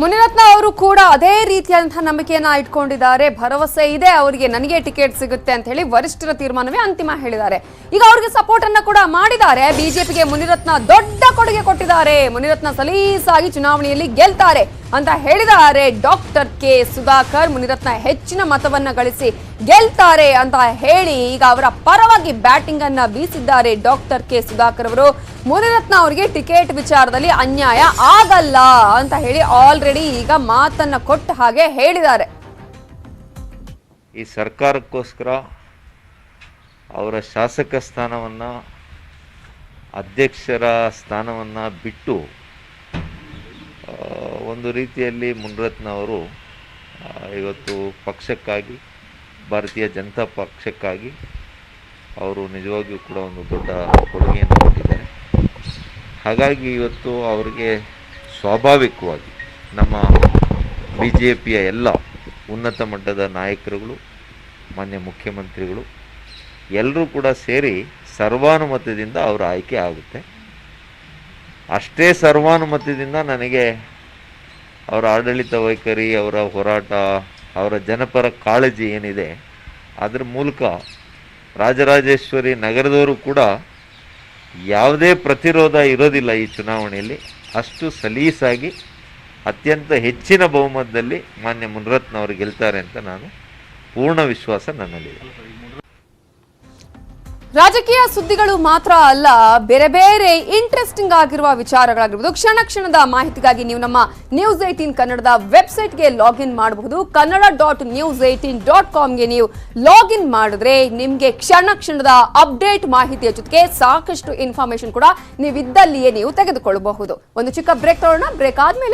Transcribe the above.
ಮುನಿರತ್ನ ಅವರು ಕೂಡ ಅದೇ ರೀತಿಯಾದಂತಹ ನಂಬಿಕೆಯನ್ನ ಇಟ್ಕೊಂಡಿದ್ದಾರೆ. ಭರವಸೆ ಇದೆ ಅವರಿಗೆ ನನಗೆ ಟಿಕೆಟ್ ಸಿಗುತ್ತೆ ಅಂತ ಹೇಳಿ ವರಿಷ್ಠರ ತೀರ್ಮಾನವೇ ಅಂತಿಮ ಹೇಳಿದ್ದಾರೆ. ಈಗ ಅವರಿಗೆ ಸಪೋರ್ಟ್ ಅನ್ನ ಕೂಡ ಮಾಡಿದ್ದಾರೆ. ಬಿಜೆಪಿಗೆ ಮುನಿರತ್ನ ದೊಡ್ಡ ಕೊಡುಗೆ ಕೊಟ್ಟಿದ್ದಾರೆ. ಮುನಿರತ್ನ ಸಲೀಸಾಗಿ ಚುನಾವಣೆಯಲ್ಲಿ ಗೆಲ್ತಾರೆ ಅಂತ ಹೇಳಿದ್ದಾರೆ ಡಾಕ್ಟರ್ ಕೆ ಸುಧಾಕರ್. ಮುನಿರತ್ನ ಹೆಚ್ಚಿನ ಮತವನ್ನ ಗಳಿಸಿ ಗೆಲ್ತಾರೆ ಅಂತ ಹೇಳಿ ಈಗ ಅವರ ಪರವಾಗಿ ಬ್ಯಾಟಿಂಗ್ ಅನ್ನ ಬೀಸಿದ್ದಾರೆ ಡಾಕ್ಟರ್ ಕೆ ಸುಧಾಕರ್ ಅವರು. ಮುನಿರತ್ನ ಅವರಿಗೆ ಟಿಕೆಟ್ ವಿಚಾರದಲ್ಲಿ ಅನ್ಯಾಯ ಆಗಲ್ಲ ಅಂತ ಹೇಳಿ ಆಲ್ರೆಡಿ ಈಗ ಮಾತನ್ನ ಕೊಟ್ಟ ಹಾಗೆ ಹೇಳಿದ್ದಾರೆ. ಈ ಸರ್ಕಾರಕ್ಕೋಸ್ಕರ ಅವರ ಶಾಸಕ ಸ್ಥಾನವನ್ನ ಅಧ್ಯಕ್ಷರ ಸ್ಥಾನವನ್ನ ಬಿಟ್ಟು ಒಂದು ರೀತಿಯಲ್ಲಿ ಮುನಿರತ್ನ ಅವರು ಇವತ್ತು ಪಕ್ಷಕ್ಕಾಗಿ ಭಾರತೀಯ ಜನತಾ ಪಕ್ಷಕ್ಕಾಗಿ ಅವರು ನಿಜವಾಗಿಯೂ ಕೂಡ ಒಂದು ದೊಡ್ಡ ಕೊಡುಗೆಯನ್ನು ಕೊಟ್ಟಿದ್ದಾರೆ. ಹಾಗಾಗಿ ಇವತ್ತು ಅವರಿಗೆ ಸ್ವಾಭಾವಿಕವಾಗಿ ನಮ್ಮ BJPಯ ಎಲ್ಲ ಉನ್ನತ ಮಟ್ಟದ ನಾಯಕರುಗಳು, ಮಾನ್ಯ ಮುಖ್ಯಮಂತ್ರಿಗಳು ಎಲ್ಲರೂ ಕೂಡ ಸೇರಿ ಸರ್ವಾನುಮತದಿಂದ ಅವರ ಆಯ್ಕೆ ಆಗುತ್ತೆ. ಅಷ್ಟೇ ಸರ್ವಾನುಮತದಿಂದ ನನಗೆ ಅವರ ಆಡಳಿತ ವೈಖರಿ, ಅವರ ಹೋರಾಟ, ಅವರ ಜನಪರ ಕಾಳಜಿ ಏನಿದೆ ಅದರ ಮೂಲಕ ರಾಜರಾಜೇಶ್ವರಿ ನಗರದವರು ಕೂಡ ಯಾವುದೇ ಪ್ರತಿರೋಧ ಇರೋದಿಲ್ಲ ಈ ಚುನಾವಣೆಯಲ್ಲಿ. ಅಷ್ಟು ಸಲೀಸಾಗಿ ಅತ್ಯಂತ ಹೆಚ್ಚಿನ ಬಹುಮತದಲ್ಲಿ ಮಾನ್ಯ ಮುನಿರತ್ನ ಅವರು ಗೆಲ್ತಾರೆ ಅಂತ ನಾನು ಪೂರ್ಣ ವಿಶ್ವಾಸ ನನ್ನಲ್ಲಿದೆ. ರಾಜಕೀಯ ಸುದ್ದಿಗಳು ಮಾತ್ರ ಅಲ್ಲ, ಬೇರೆ ಬೇರೆ ಇಂಟ್ರೆಸ್ಟಿಂಗ್ ಆಗಿರುವ ವಿಚಾರಗಳಾಗಿರ್ಬೋದು, ಕ್ಷಣ ಕ್ಷಣದ ಮಾಹಿತಿಗಾಗಿ ನೀವು ನಮ್ಮ News18 ಕನ್ನಡದ ವೆಬ್ಸೈಟ್ಗೆ ಲಾಗಿನ್ ಮಾಡಬಹುದು. kannada.news18.comಗೆ ನೀವು ಲಾಗಿನ್ ಮಾಡಿದ್ರೆ ನಿಮಗೆ ಕ್ಷಣ ಕ್ಷಣದ ಅಪ್ಡೇಟ್ ಮಾಹಿತಿಯ ಜೊತೆಗೆ ಸಾಕಷ್ಟು ಇನ್ಫಾರ್ಮೇಶನ್ ಕೂಡ ನೀವಿದ್ದಲ್ಲಿಯೇ ನೀವು ತೆಗೆದುಕೊಳ್ಳಬಹುದು. ಒಂದು ಚಿಕ್ಕ ಬ್ರೇಕ್ ತಗೊಳ್ಳೋಣ. ಬ್ರೇಕ್ ಆದ್ಮೇಲೆ